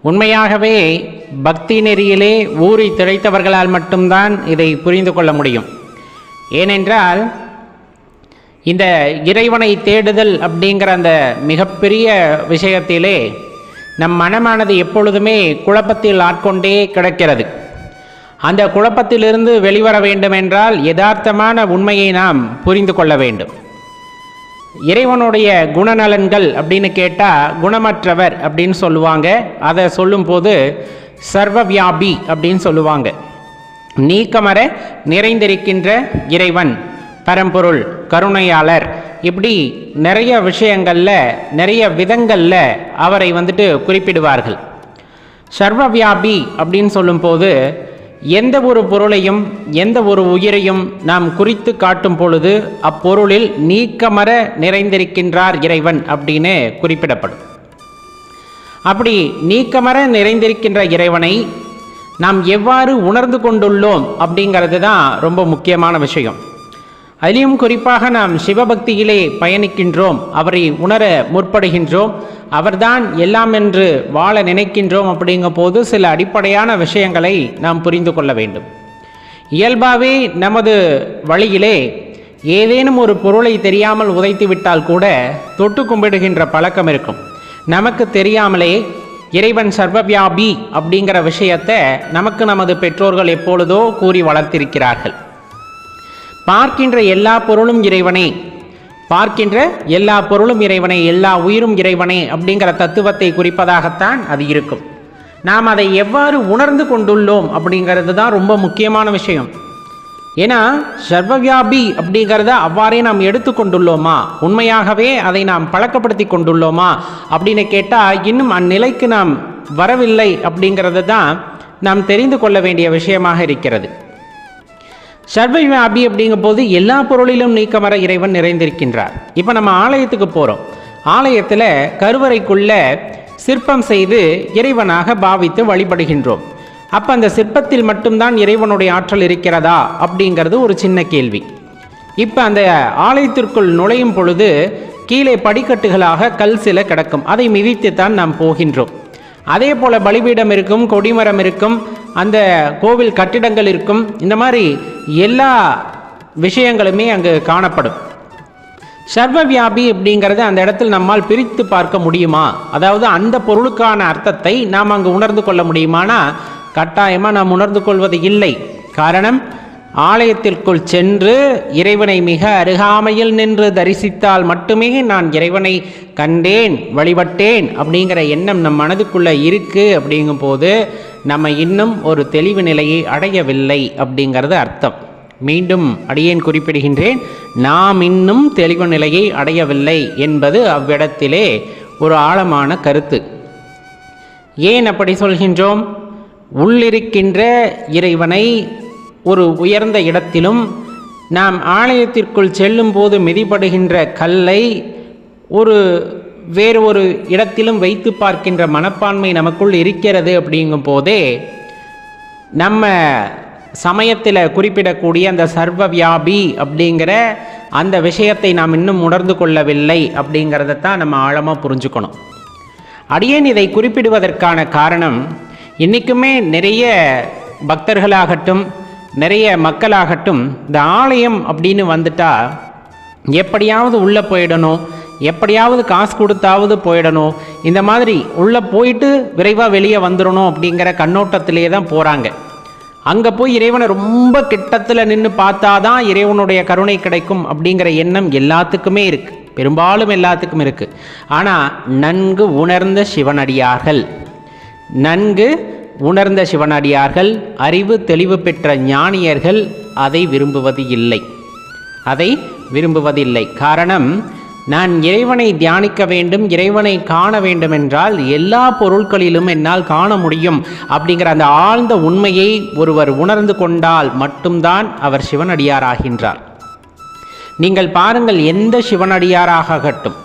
உண்மையாகவே பக்தி நெறியிலே ஊறி திளைத்தவர்களால் மட்டும்தான் இதை புரிந்து கொள்ள முடியும். ஏனென்றால் இந்த இறைவனை தேடுதல் அப்படிங்கிற அந்த மிகப்பெரிய விஷயத்திலே நம் மனமானது எப்பொழுதுமே குழப்பத்தில் ஆட்கொண்டே கிடக்கிறது. அந்த குழப்பத்திலிருந்து வெளிவர வேண்டுமென்றால் யதார்த்தமான உண்மையை நாம் புரிந்து கொள்ள வேண்டும். இறைவனுடைய குணநலன்கள் அப்படின்னு கேட்டால் குணமற்றவர் அப்படின்னு சொல்லுவாங்க. அதை சொல்லும்போது சர்வவியாபி அப்படின்னு சொல்லுவாங்க. நீக்கமர நிறைந்திருக்கின்ற இறைவன், பரம்பொருள், கருணையாளர், இப்படி நிறைய விஷயங்களில் நிறைய விதங்களில் அவரை குறிப்பிடுவார்கள். சர்வவியாபி அப்படின்னு சொல்லும்போது எந்த ஒரு பொருளையும் எந்த ஒரு உயிரையும் நாம் குறித்து காட்டும் பொழுது அப்பொருளில் நீக்கமர நிறைந்திருக்கின்றார் இறைவன் அப்படின்னு குறிப்பிடப்படும். அப்படி நீக்கமர நிறைந்திருக்கின்ற இறைவனை நாம் எவ்வாறு உணர்ந்து கொண்டுள்ளோம் அப்படிங்கிறது தான் ரொம்ப முக்கியமான விஷயம். அதிலும் குறிப்பாக நாம் சிவபக்தியிலே பயணிக்கின்றோம், அவரை உணர முற்படுகின்றோம், அவர்தான் எல்லாம் என்று வாழ நினைக்கின்றோம். அப்படிங்கும் போது சில அடிப்படையான விஷயங்களை நாம் புரிந்து கொள்ள வேண்டும். இயல்பாகவே நமது வழியிலே ஏதேனும் ஒரு பொருளை தெரியாமல் உதைத்து விட்டால் கூட தொட்டு கும்பிடுகின்ற பழக்கம் இருக்கும். நமக்கு தெரியாமலே இறைவன் சர்வவியாபி அப்படிங்கிற விஷயத்தை நமக்கு நமது பெற்றோர்கள் எப்பொழுதோ கூறி வளர்த்திருக்கிறார்கள். பார்க்கின்ற எல்லா பொருளும் இறைவனே, பார்க்கின்ற எல்லா பொருளும் இறைவனே, எல்லா உயிரும் இறைவனே அப்படிங்கிற தத்துவத்தை குறிப்பதாகத்தான் அது இருக்கும். நாம் அதை எவ்வாறு உணர்ந்து கொண்டுள்ளோம் அப்படிங்கிறது தான் ரொம்ப முக்கியமான விஷயம். ஏன்னா சர்வவியாபி அப்படிங்கிறத அவ்வாறே நாம் எடுத்துக்கொண்டுள்ளோமா, உண்மையாகவே அதை நாம் பழக்கப்படுத்தி கொண்டுள்ளோமா அப்படின்னு கேட்டால் இன்னும் அந்நிலைக்கு நாம் வரவில்லை அப்படிங்கிறது தான் நாம் தெரிந்து கொள்ள வேண்டிய விஷயமாக இருக்கிறது. சர்வவியாபி அப்படிங்கும் போது எல்லா பொருளிலும் நீக்கமர இறைவன் நிறைந்திருக்கின்றார். இப்போ நம்ம ஆலயத்துக்கு போகிறோம். ஆலயத்தில் கருவறைக்குள்ள சிற்பம் செய்து இறைவனாக பாவித்து வழிபடுகின்றோம். அப்போ அந்த சிற்பத்தில் மட்டும்தான் இறைவனுடைய ஆற்றல் இருக்கிறதா அப்படிங்கிறது ஒரு சின்ன கேள்வி. இப்போ அந்த ஆலயத்திற்குள் நுழையும் பொழுது கீழே படிக்கட்டுகளாக கல் சில கிடக்கும், அதை மிதித்துத்தான் நாம் போகின்றோம். அதே போல் பலிபீடம் இருக்கும், கொடிமரம் இருக்கும், அந்த கோவில் கட்டிடங்கள் இருக்கும். இந்த மாதிரி எல்லா விஷயங்களுமே அங்கு காணப்படும். சர்வவியாபி அப்படிங்கிறது அந்த இடத்தில் நம்மால் பிரித்து பார்க்க முடியுமா, அதாவது அந்த பொருளுக்கான அர்த்தத்தை நாம் அங்கு உணர்ந்து கொள்ள முடியுமானா கட்டாயமாக நாம் உணர்ந்து கொள்வது இல்லை. காரணம், ஆலயத்திற்குள் சென்று இறைவனை மிக அருகாமையில் நின்று தரிசித்தால் மட்டுமே நான் இறைவனை கண்டேன், வழிபட்டேன் அப்படிங்கிற எண்ணம் நம் மனதுக்குள்ளே இருக்குது. அப்படிங்கும் போது நம்ம இன்னும் ஒரு தெளிவு நிலையை அடையவில்லை அப்படிங்கிறது அர்த்தம். மீண்டும் அடியேன் குறிப்பிடுகின்றேன், நாம் இன்னும் தெளிவு நிலையை அடையவில்லை என்பது அவ்விடத்திலே ஒரு ஆழமான கருத்து. ஏன் அப்படி சொல்கின்றோம்? உள்ளிருக்கின்ற இறைவனை ஒரு உயர்ந்த இடத்திலும் நாம் ஆலயத்திற்குள் செல்லும் போது மிதிப்படுகின்ற கல்லை வேறு ஒரு இடத்திலும் வைத்து பார்க்கின்ற மனப்பான்மை நமக்குள் இருக்கிறது. அப்படிங்கும் போதே நம்ம சமயத்தில் குறிப்பிடக்கூடிய அந்த சர்வவியாபி அப்படிங்கிற அந்த விஷயத்தை நாம் இன்னும் உணர்ந்து கொள்ளவில்லை அப்படிங்கிறதான் நம்ம ஆழமாக புரிஞ்சுக்கணும். அடியேன் இதை குறிப்பிடுவதற்கான காரணம், இன்றைக்குமே நிறைய பக்தர்களாகட்டும் நிறைய மக்களாகட்டும் இந்த ஆலயம் அப்படின்னு வந்துட்டா எப்படியாவது உள்ளே போயிடணும், எப்படியாவது காசு கொடுத்தாவது போயிடணும், இந்த மாதிரி உள்ளே போயிட்டு விரைவாக வெளியே வந்துடணும் அப்படிங்கிற கண்ணோட்டத்திலே தான் போகிறாங்க. அங்கே போய் இறைவனை ரொம்ப கிட்டத்தில் நின்று பார்த்தாதான் இறைவனுடைய கருணை கிடைக்கும் அப்படிங்கிற எண்ணம் எல்லாத்துக்குமே இருக்குது, பெரும்பாலும் எல்லாத்துக்கும் இருக்குது. ஆனால் நன்கு உணர்ந்த சிவனடியார்கள், அறிவு தெளிவு பெற்ற ஞானியர்கள் அதை விரும்புவதில்லை. காரணம், நான் இறைவனை தியானிக்க வேண்டும், இறைவனை காண வேண்டும் என்றால் எல்லா பொருட்களிலும் என்னால் காண முடியும் அப்படிங்கிற அந்த ஆழ்ந்த உண்மையை ஒருவர் உணர்ந்து கொண்டால் மட்டும்தான் அவர் சிவனடியாராகின்றார். நீங்கள் பாருங்கள், எந்த சிவனடியாராகட்டும்,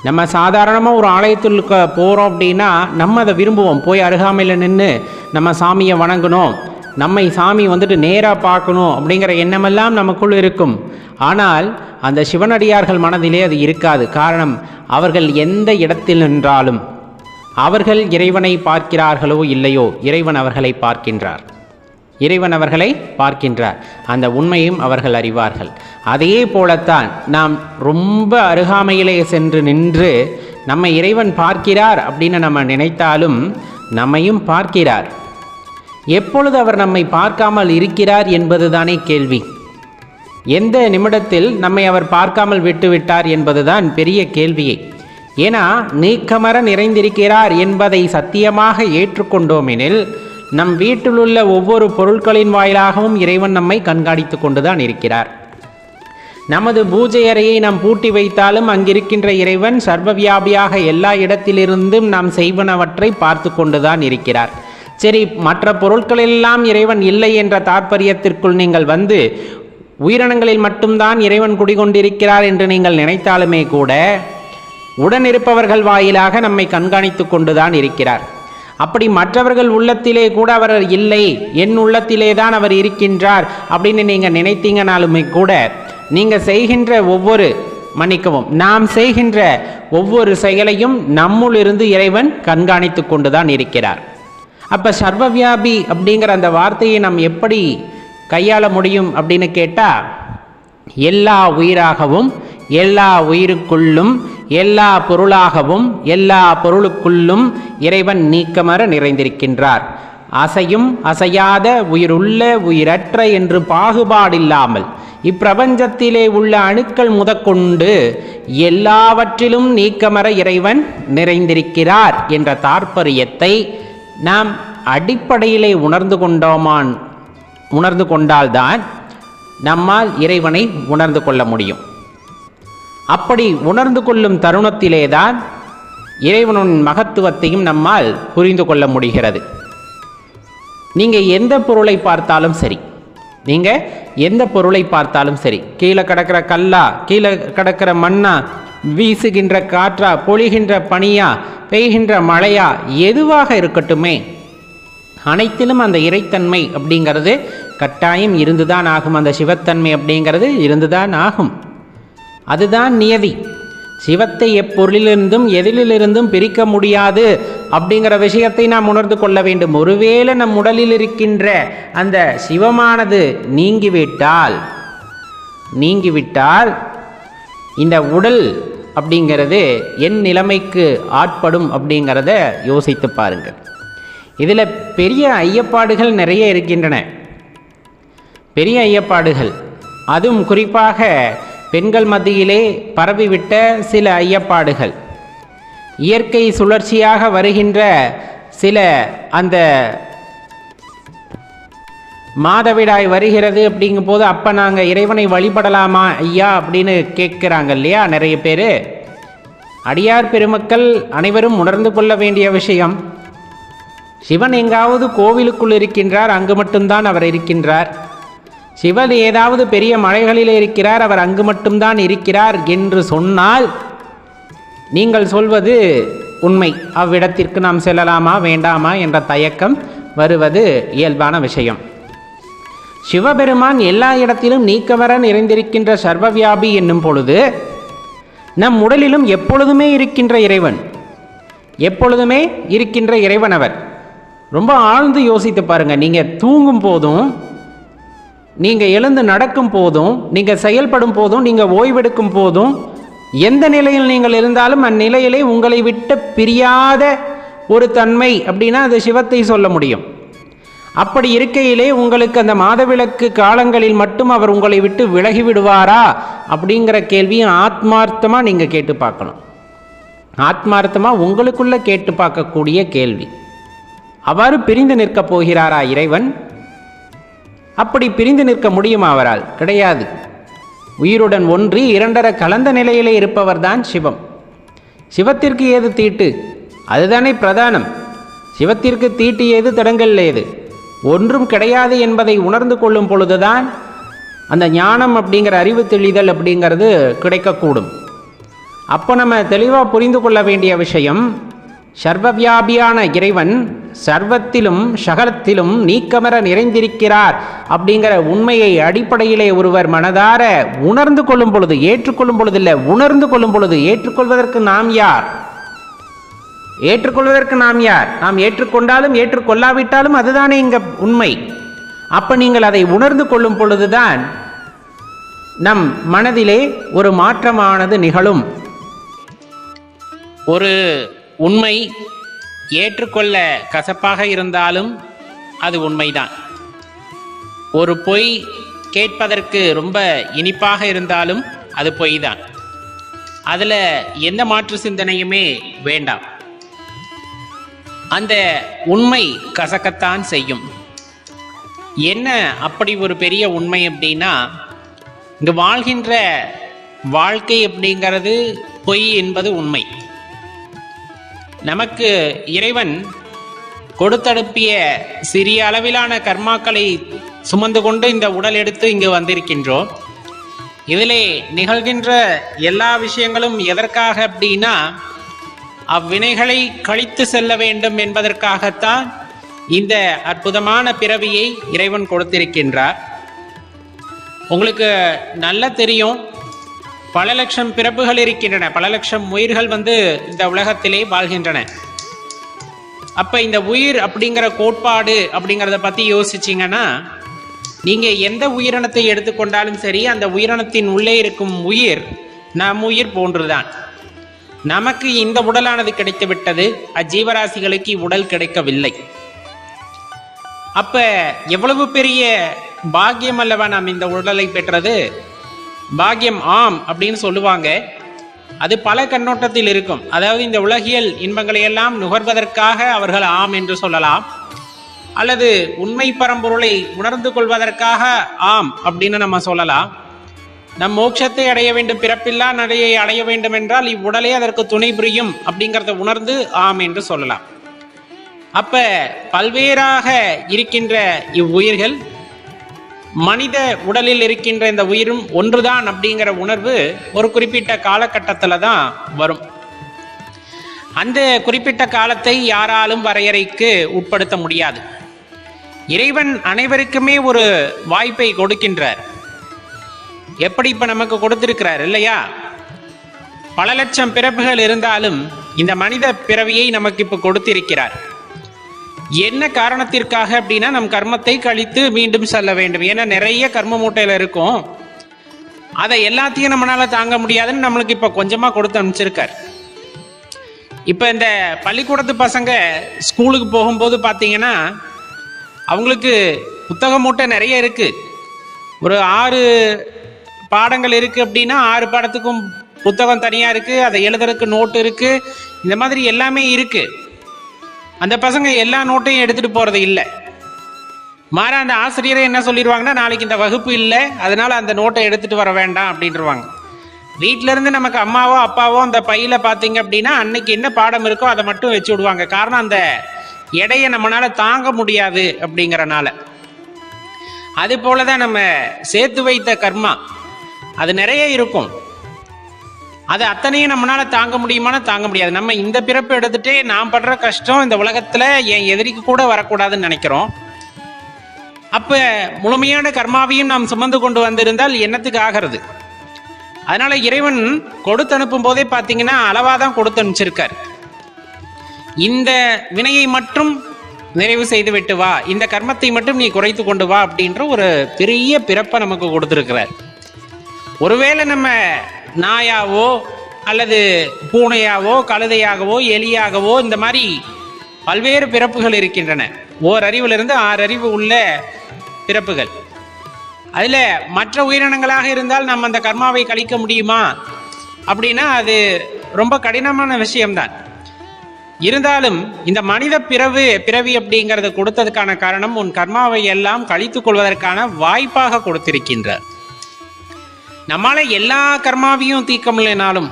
நம்ம சாதாரணமாக ஒரு ஆலயத்திற்கு போகிறோம் அப்படின்னா நம்ம அதை விரும்புவோம். போய் அருகாமையில் நின்று நம்ம சாமியை வணங்கணும், நம்மை சாமி நேராக பார்க்கணும் அப்படிங்கிற எண்ணமெல்லாம் நமக்குள் இருக்கும். ஆனால் அந்த சிவனடியார்கள் மனதிலே அது இருக்காது. காரணம், அவர்கள் எந்த இடத்தில் நின்றாலும், அவர்கள் இறைவனை பார்க்கிறார்களோ இல்லையோ, இறைவன் அவர்களை பார்க்கின்றார். இறைவன் அவர்களை பார்க்கின்றார். அந்த உண்மையும் அவர்கள் அறிவார்கள். அதே போலத்தான் நாம் ரொம்ப அருகாமையிலே சென்று நின்று நம்மை இறைவன் பார்க்கிறார் அப்படின்னு நம்ம நினைத்தாலும் நம்மையும் பார்க்கிறார். எப்பொழுது அவர் நம்மை பார்க்காமல் இருக்கிறார் என்பதுதானே கேள்வி. எந்த நிமிடத்தில் நம்மை அவர் பார்க்காமல் விட்டுவிட்டார் என்பதுதான் பெரிய கேள்வியே. ஏன்னா நீக்கமர நிறைந்திருக்கிறார் என்பதை சத்தியமாக ஏற்றுக்கொண்டோமெனில் நம் வீட்டிலுள்ள ஒவ்வொரு பொருட்களின் வாயிலாகவும் இறைவன் நம்மை கண்காணித்து கொண்டுதான் இருக்கிறார். நமது பூஜை அறையை நாம் பூட்டி வைத்தாலும் அங்கிருக்கின்ற இறைவன் சர்வவியாபியாக எல்லா இடத்திலிருந்தும் நாம் செய்வனவற்றை பார்த்து கொண்டுதான் இருக்கிறார். சரி, மற்ற பொருட்களெல்லாம் இறைவன் இல்லை என்ற தாற்பயத்திற்குள் நீங்கள் வந்து உயிரினங்களில் மட்டும்தான் இறைவன் குடிகொண்டிருக்கிறார் என்று நீங்கள் நினைத்தாலுமே கூட உடனிருப்பவர்கள் வாயிலாக நம்மை கண்காணித்து கொண்டுதான் இருக்கிறார். அப்படி மற்றவர்கள் உள்ளத்திலே கூட அவர் இல்லை, என் உள்ளத்திலே தான் அவர் இருக்கின்றார் அப்படின்னு நீங்கள் நினைத்தீங்கனாலுமே கூட நீங்கள் செய்கின்ற நாம் செய்கின்ற ஒவ்வொரு செயலையும் நம்முள்ளிருந்து இறைவன் கண்காணித்து கொண்டுதான் இருக்கிறார். அப்போ சர்வவியாபி அப்படிங்கிற அந்த வார்த்தையை நாம் எப்படி கையாள முடியும் அப்படின்னு கேட்டால், எல்லா உயிராகவும் எல்லா உயிருக்குள்ளும் எல்லா பொருளாகவும் எல்லா பொருளுக்குள்ளும் இறைவன் நீக்கமர நிறைந்திருக்கின்றார். அசையும் அசையாத உயிருள்ள உயிரற்ற என்று பாகுபாடில்லாமல் இப்பிரபஞ்சத்திலே உள்ள அணுக்கள் முதற்கொண்டு எல்லாவற்றிலும் நீக்கமர இறைவன் நிறைந்திருக்கிறார் என்ற தாற்பயத்தை நாம் அடிப்படையிலே உணர்ந்து கொண்டால்தான் நம்மால் இறைவனை உணர்ந்து கொள்ள முடியும். அப்படி உணர்ந்து கொள்ளும் தருணத்திலேதான் இறைவனின் மகத்துவத்தையும் நம்மால் புரிந்து கொள்ள முடிகிறது. நீங்கள் எந்த பொருளை பார்த்தாலும் சரி, கீழே கிடக்கிற கல்லா, கீழே கிடக்கிற மண்ணா, வீசுகின்ற காற்றா, பொழிகின்ற பனியா, பெய்கின்ற மழையா, எதுவாக இருக்கட்டுமே அனைத்திலும் அந்த இறைத்தன்மை அப்படிங்கிறது கட்டாயம் இருந்துதான் ஆகும். அந்த சிவத்தன்மை அப்படிங்கிறது இருந்துதான் ஆகும். அதுதான் நியதி. சிவத்தை எப்பொருளிலிருந்தும் எதிலிருந்தும் பிரிக்க முடியாது அப்படிங்கிற விஷயத்தை நாம் உணர்ந்து கொள்ள வேண்டும். ஒருவேளை நம் உடலில் இருக்கின்ற அந்த சிவமானது நீங்கிவிட்டால் இந்த உடல் அப்படிங்கிறது என் நிலைமைக்கு ஆட்படும் அப்படிங்கிறத யோசித்து பாருங்கள். இதில் பெரிய ஐயப்பாடுகள் நிறைய இருக்கின்றன. பெரிய ஐயப்பாடுகள், அதுவும் குறிப்பாக பெண்கள் மத்தியிலே பரவிவிட்ட சில ஐயப்பாடுகள், இயற்கை சுழற்சியாக வருகின்ற சில அந்த மாதவிடாய் வருகிறது அப்படிங்கும் போது அப்போ நாங்கள் இறைவனை வழிபடலாமா ஐயா அப்படின்னு கேட்குறாங்க இல்லையா நிறைய பேர். அடியார் பெருமக்கள் அனைவரும் உணர்ந்து கொள்ள வேண்டிய விஷயம், சிவன் எங்காவது கோவிலுக்குள் இருக்கின்றார், அங்கு மட்டும்தான் அவர் இருக்கின்றார். சிவன் ஏதாவது பெரிய மலைகளில் இருக்கிறார், அவர் அங்கு மட்டும்தான் இருக்கிறார் என்று சொன்னால் நீங்கள் சொல்வது உண்மை. அவ்விடத்திற்கு நாம் செல்லலாமா வேண்டாமா என்ற தயக்கம் வருவது இயல்பான விஷயம். சிவபெருமான் எல்லா இடத்திலும் நீக்கமர நிறைந்திருக்கின்ற சர்வவியாபி என்னும் பொழுது நம் உடலிலும் எப்பொழுதுமே இருக்கின்ற இறைவன் அவர். ரொம்ப ஆழ்ந்து யோசித்து பாருங்கள். நீங்கள் தூங்கும் போதும், நீங்கள் எழுந்து நடக்கும் போதும், நீங்கள் செயல்படும் போதும், நீங்கள் ஓய்வெடுக்கும் போதும், எந்த நிலையில் நீங்கள் இருந்தாலும் அந்நிலையிலே உங்களை விட்டு பிரியாத ஒரு தன்மை அப்படின்னா அது சிவத்தை சொல்ல முடியும். அப்படி இருக்கையிலே உங்களுக்கு அந்த மாதவிலக்கு காலங்களில் மட்டும் அவர் உங்களை விட்டு விலகி விடுவாரா அப்படிங்கிற கேள்வியும் ஆத்மார்த்தமாக நீங்கள் கேட்டு பார்க்கணும். ஆத்மார்த்தமாக உங்களுக்குள்ள கேட்டு பார்க்கக்கூடிய கேள்வி. அவ்வாறு பிரிந்து நிற்கப் போகிறாரா இறைவன்? அப்படி பிரிந்து நிற்க முடியுமா அவரால்? கிடையாது. உயிருடன் ஒன்றி இரண்டர கலந்த நிலையிலே இருப்பவர்தான் சிவம். சிவத்திற்கு ஏது தீட்டு? அதுதானே பிரதானம். சிவத்திற்கு தீட்டு ஏது, தடங்கல் ஏது? ஒன்றும் கிடையாது என்பதை உணர்ந்து கொள்ளும் பொழுதுதான் அந்த ஞானம் அப்படிங்கிற அறிவு தெளிதல் அப்படிங்கிறது கிடைக்கக்கூடும். அப்போ நம்ம தெளிவாக புரிந்து கொள்ள வேண்டிய விஷயம், சர்வவியாபியான இறைவன் சர்வத்திலும் சகலத்திலும் நீக்கமர நிறைந்திருக்கிறார் அப்படிங்கிற உண்மையை அடிப்படையிலே ஒருவர் மனதார உணர்ந்து கொள்ளும் பொழுது, ஏற்றுக்கொள்ளும் பொழுது இல்லை, உணர்ந்து கொள்ளும் பொழுது, ஏற்றுக்கொள்வதற்கு நாம் யார்? ஏற்றுக்கொள்வதற்கு நாம் யார்? நாம் ஏற்றுக்கொண்டாலும் ஏற்றுக்கொள்ளாவிட்டாலும் அதுதானே இங்க உண்மை. அப்ப நீங்கள் அதை உணர்ந்து கொள்ளும் பொழுதுதான் நம் மனதிலே ஒரு மாற்றமானது நிகழும். ஒரு உண்மை ஏற்றுக்கொள்ள கசப்பாக இருந்தாலும் அது உண்மைதான். ஒரு பொய் கேட்பதற்கு ரொம்ப இனிப்பாக இருந்தாலும் அது பொய் தான். அதில் எந்த மாற்று சிந்தனையுமே வேண்டாம். அந்த உண்மை கசக்கத்தான் செய்யும். என்ன அப்படி ஒரு பெரிய உண்மை அப்படின்னா, இங்கு வாழ்கின்ற வாழ்க்கை அப்படிங்கிறது பொய் என்பது உண்மை. நமக்கு இறைவன் கொடுத்தனுப்பிய சிறிய அளவிலான கர்மாக்களை சுமந்து கொண்டு இந்த உடல் எடுத்து இங்கு வந்திருக்கின்றோம். இதிலே நிகழ்கின்ற எல்லா விஷயங்களும் எதற்காக அப்படின்னா, அவ்வினைகளை கழித்து செல்ல வேண்டும் என்பதற்காகத்தான் இந்த அற்புதமான பிறவியை இறைவன் கொடுத்திருக்கின்றார். உங்களுக்கு நல்லா தெரியும், பல லட்சம் பிறப்புகள் இருக்கின்றன, பல லட்சம் உயிர்கள் இந்த உலகத்திலே வாழ்கின்றன. அப்ப இந்த உயிர் அப்படிங்கிற கோட்பாடு அப்படிங்கிறத பத்தி யோசிச்சிங்கன்னா, நீங்க எந்த உயிரினத்தை எடுத்துக்கொண்டாலும் சரி, அந்த உயிரினத்தின் உள்ளே இருக்கும் உயிர் நம் உயிர் போன்றுதான். நமக்கு இந்த உடலானது கிடைத்து விட்டது, அஜீவராசிகளுக்கு உடல் கிடைக்கவில்லை. அப்ப எவ்வளவு பெரிய பாக்கியம் அல்லவா நாம் இந்த உடலை பெற்றது. பாக்கியம் ஆம் அப்படின்னு சொல்லுவாங்க. அது பல கண்ணோட்டத்தில் இருக்கும். அதாவது இந்த உலகியல் இன்பங்களை எல்லாம் நுகர்வதற்காக அவர்கள் ஆம் என்று சொல்லலாம், அல்லது உண்மை பரம்பொருளை உணர்ந்து கொள்வதற்காக ஆம் அப்படின்னு நம்ம சொல்லலாம். நம் மோட்சத்தை அடைய வேண்டும், பிறப்பில்லா நடையை அடைய வேண்டும் என்றால் இவ்வுடலே அதற்கு துணை புரியும் அப்படிங்கிறத உணர்ந்து ஆம் என்று சொல்லலாம். அப்ப பல்வேறாக இருக்கின்ற இவ்வுயிர்கள், மனித உடலில் இருக்கின்ற இந்த உயிரும் ஒன்றுதான் அப்படிங்கிற உணர்வு ஒரு குறிப்பிட்ட காலகட்டத்தில் தான் வரும். அந்த குறிப்பிட்ட காலத்தை யாராலும் வரையறைக்கு உட்படுத்த முடியாது. இறைவன் அனைவருக்குமே ஒரு வாய்ப்பை கொடுக்கின்றார். எப்படி இப்ப நமக்கு கொடுத்திருக்கிறார் இல்லையா? பல லட்சம் பிறப்புகள் இருந்தாலும் இந்த மனித பிறவியை நமக்கு இப்ப கொடுத்திருக்கிறார். என்ன காரணத்திற்காக அப்படின்னா, நம் கர்மத்தை கழித்து மீண்டும் செல்ல வேண்டும். ஏன்னா நிறைய கர்ம மூட்டையில இருக்கும், அதை எல்லாத்தையும் நம்மளால தாங்க முடியாதுன்னு நம்மளுக்கு இப்ப கொஞ்சமா கொடுத்து அனுப்பிச்சிருக்கார். இப்ப இந்த பள்ளிக்கூடத்து பசங்க ஸ்கூலுக்கு போகும்போது பாத்தீங்கன்னா, அவங்களுக்கு புத்தக மூட்டை நிறைய இருக்கு. ஒரு 6 பாடங்கள் இருக்கு அப்படின்னா 6 பாடத்துக்கும் புத்தகம் தனியா இருக்கு, அதை எழுதுறதுக்கு நோட்டு இருக்கு, இந்த மாதிரி எல்லாமே இருக்கு. அந்த பசங்க எல்லா நோட்டையும் எடுத்துட்டு போறது இல்லை. மாறா அந்த ஆசிரியரை என்ன சொல்லிடுவாங்கன்னா, நாளைக்கு இந்த வகுப்பு இல்லை, அதனால அந்த நோட்டை எடுத்துட்டு வர வேண்டாம் அப்படின்ட்டுருவாங்க. வீட்டில இருந்து நமக்கு அம்மாவோ அப்பாவோ அந்த பையில பார்த்தீங்க அப்படின்னா அன்னைக்கு என்ன பாடம் இருக்கோ அதை மட்டும் வச்சு விடுவாங்க. காரணம், அந்த எடையை நம்மளால தாங்க முடியாது அப்படிங்கிறனால. அது போலதான் நம்ம சேர்த்து வைத்த கர்மா அது நிறைய இருக்கும். அது அத்தனையும் நம்மளால தாங்க முடியுமானா தாங்க முடியாது. நம்ம இந்த பிறப்பு எடுத்துட்டு நான் படுற கஷ்டம் இந்த உலகத்துல என் எதிரிக்கு கூட வரக்கூடாதுன்னு நினைக்கிறோம். அப்ப முழுமையான கர்மாவையும் நாம் சுமந்து கொண்டு வந்திருந்தால் என்னத்துக்கு ஆகிறது? அதனால இறைவன் கொடுத்து அனுப்பும் போதே பார்த்தீங்கன்னா அளவாதான் கொடுத்து அனுப்பிச்சிருக்கார். இந்த வினையை மட்டும் நிறைவு செய்து விட்டு வா, இந்த கர்மத்தை மட்டும் நீ குறைத்து கொண்டு வா அப்படின்ற ஒரு பெரிய பிறப்பை நமக்கு கொடுத்திருக்கிறார். ஒருவேளை நம்ம நாயாவோ அல்லது பூனையாவோ கழுதையாகவோ எலியாகவோ இந்த மாதிரி பல்வேறு பிறப்புகள் இருக்கின்றன. ஓரறிவிலிருந்து 6 அறிவு உள்ள பிறப்புகள். அதில் மற்ற உயிரினங்களாக இருந்தால் நம்ம அந்த கர்மாவை கழிக்க முடியுமா அப்படின்னா அது ரொம்ப கடினமான விஷயம்தான். இருந்தாலும் இந்த மனித பிறவி அப்படிங்கிறத கொடுத்ததுக்கான காரணம், உன் கர்மாவை எல்லாம் கழித்துக் கொள்வதற்கான வாய்ப்பாக கொடுத்திருக்கின்றார். நம்மால எல்லா கர்மாவையும் தீர்க்க முடியலனாலும்,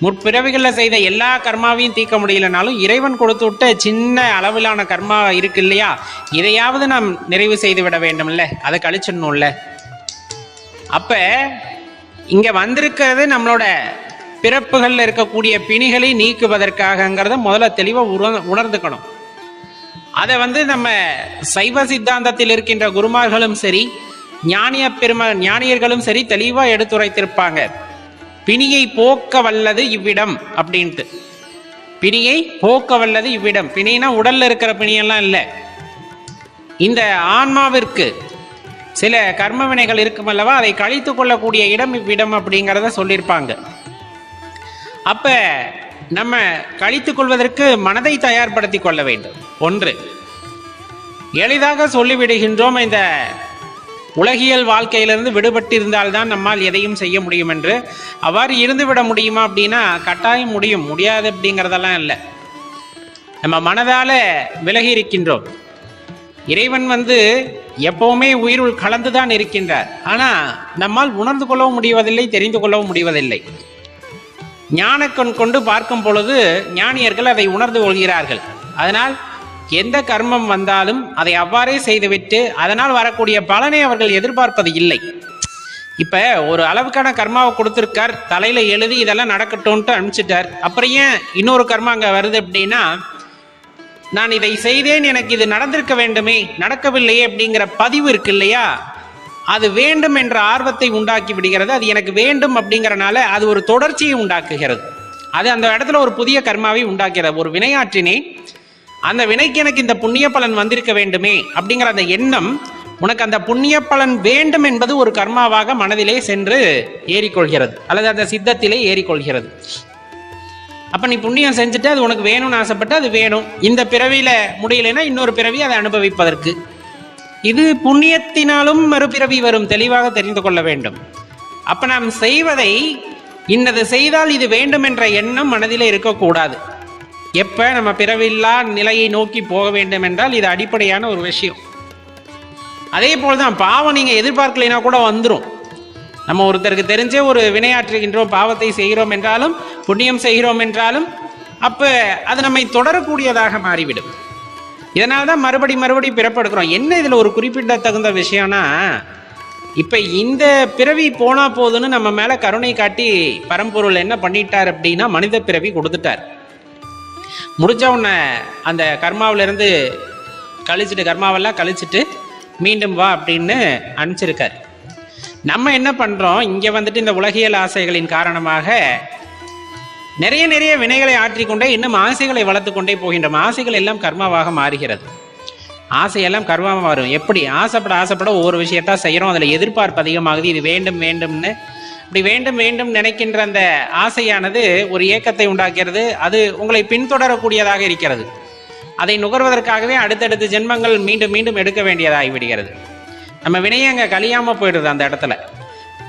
முற்பிறவிகளில் செய்த எல்லா கர்மாவையும் தீர்க்க முடியலனாலும், இறைவன் கொடுத்து விட்ட சின்ன அளவிலான கர்மா இருக்கு இல்லையா, இதையாவது நாம் நிறைவு செய்து விட வேண்டும் இல்லை, அதை கழிச்சிடணும்ல. அப்ப இங்க வந்திருக்கிறது நம்மளோட பிறப்புகள்ல இருக்கக்கூடிய பிணிகளை நீக்குவதற்காகங்கிறத முதல்ல தெளிவா உணர்ந்துக்கணும். அதை நம்ம சைவ சித்தாந்தத்தில் இருக்கின்ற குருமார்களும் சரி, ஞானியர்களும் சரி தெளிவா எடுத்துரைத்திருப்பாங்க. பிணியை போக்க வல்லது இவ்விடம் அப்படின்ட்டு. பிணியை போக்க வல்லது இவ்விடம். பிணினா உடல்ல இருக்கிற பிணியெல்லாம் இல்லை, இந்த ஆன்மாவிற்கு சில கர்ம வினைகள் இருக்கும் அல்லவா, அதை கழித்து கொள்ளக்கூடிய இடம் இவ்விடம் அப்படிங்கிறத சொல்லியிருப்பாங்க. அப்ப நம்ம கழித்துக் கொள்வதற்கு மனதை தயார்படுத்தி கொள்ள வேண்டும். ஒன்று, எளிதாக சொல்லிவிடுகின்றோம் இந்த உலகியல் வாழ்க்கையிலிருந்து விடுபட்டிருந்தால்தான் நம்மால் எதையும் செய்ய முடியும் என்று. அவ்வாறு இருந்துவிட முடியுமா அப்படின்னா கட்டாயம் முடியும், முடியாது அப்படிங்கிறதெல்லாம் இல்லை. நம்ம மனதால விலகி இருக்கின்றோம். இறைவன் எப்பவுமே உயிருள் கலந்துதான் இருக்கின்றார். ஆனா நம்மால் உணர்ந்து கொள்ளவும் முடிவதில்லை, தெரிந்து கொள்ளவும் முடிவதில்லை. ஞானக்கண் கொண்டு பார்க்கும் பொழுது ஞானியர்கள் அதை உணர்ந்து கொள்கிறார்கள். அதனால் எந்த கர்மம் வந்தாலும் அதை அவ்வாறே செய்துவிட்டு அதனால் வரக்கூடிய பலனை அவர்கள் எதிர்பார்ப்பது இல்லை. இப்ப ஒரு அளவுக்கான கர்மாவை கொடுத்திருக்கார், தலையில எழுதி இதெல்லாம் நடக்கட்டும்ட்டு அனுப்பிச்சிட்டார். அப்புறம் ஏன் இன்னொரு கர்மா அங்க வருது அப்படின்னா, நான் இதை செய்தேன், எனக்கு இது நடந்திருக்க வேண்டுமே, நடக்கவில்லையே அப்படிங்கிற பதிவு இருக்கு இல்லையா, அது வேண்டும் என்ற ஆர்வத்தை உண்டாக்கி விடுகிறது. அது எனக்கு வேண்டும் அப்படிங்கிறனால அது ஒரு தொடர்ச்சியை உண்டாக்குகிறது. அது அந்த இடத்துல ஒரு புதிய கர்மாவை உண்டாக்குகிறது. ஒரு வினையாற்றினேன், அந்த வினைக்கு எனக்கு இந்த புண்ணிய பலன் வந்திருக்க வேண்டுமே அப்படிங்கிற அந்த எண்ணம், உனக்கு அந்த புண்ணிய பலன் வேண்டும் என்பது ஒரு கர்மாவாக மனதிலே சென்று ஏறிக்கொள்கிறது, அல்லது அந்த சித்தத்திலே ஏறிக்கொள்கிறது. அப்ப நீ புண்ணியம் செஞ்சுட்டு அது உனக்கு வேணும்னு ஆசைப்பட்டு அது வேணும், இந்த பிறவியில முடியலைன்னா இன்னொரு பிறவி அதை அனுபவிப்பதற்கு. இது புண்ணியத்தினாலும் மறுபிறவி வரும், தெளிவாக தெரிந்து கொள்ள வேண்டும். அப்ப நாம் செய்வதை இன்னது செய்தால் இது வேண்டும் என்ற எண்ணம் மனதிலே இருக்கக்கூடாது. எப்ப நம்ம பிறவில்லா நிலையை நோக்கி போக வேண்டும் என்றால் இது அடிப்படையான ஒரு விஷயம். அதே போல்தான் பாவம் நீங்க எதிர்பார்க்கலைன்னா கூட வந்துடும். நம்ம ஒருத்தருக்கு தெரிஞ்சே ஒரு வினையாற்றுகின்றோம், பாவத்தை செய்கிறோம் என்றாலும் புண்ணியம் செய்கிறோம் என்றாலும் அப்ப அது நம்மை தொடரக்கூடியதாக மாறிவிடும். இதனால்தான் மறுபடி பிறப்பெடுக்கிறோம். என்ன இதுல ஒரு குறிப்பிட்ட தகுந்த விஷயம்னா, இப்ப இந்த பிறவி போனா போதுன்னு நம்ம மேல கருணை காட்டி பரம்பொருள் என்ன பண்ணிட்டார் அப்படின்னா, மனித பிறவி கொடுத்துட்டார். முடிச்ச உடனே அந்த கர்மாவிலிருந்து கர்மாவெல்லாம் கழிச்சுட்டு மீண்டும் வா அப்படின்னு அனுப்பிச்சிருக்கார். நம்ம என்ன பண்றோம், இங்க இந்த உலகியல் ஆசைகளின் காரணமாக நிறைய வினைகளை ஆற்றிக்கொண்டே இன்னும் ஆசைகளை வளர்த்து கொண்டே போகின்றோம். ஆசைகள் எல்லாம் கர்மாவாக மாறுகிறது. ஆசையெல்லாம் கர்மாவாக மாறும். எப்படி ஆசைப்பட ஒவ்வொரு விஷயத்தா செய்யறோம், அதுல எதிர்பார்ப்பு அதிகமாகுது. இது வேண்டும்னு இப்படி வேண்டும் நினைக்கின்ற அந்த ஆசையானது ஒரு ஏக்கத்தை உண்டாக்கிறது. அது உங்களை பின்தொடரக்கூடியதாக இருக்கிறது. அதை நுகர்வதற்காகவே அடுத்தடுத்த ஜென்மங்கள் மீண்டும் எடுக்க வேண்டியதாகி விடுகிறது. நம்ம வினையை அங்கே கழியாம போயிடுது அந்த இடத்துல.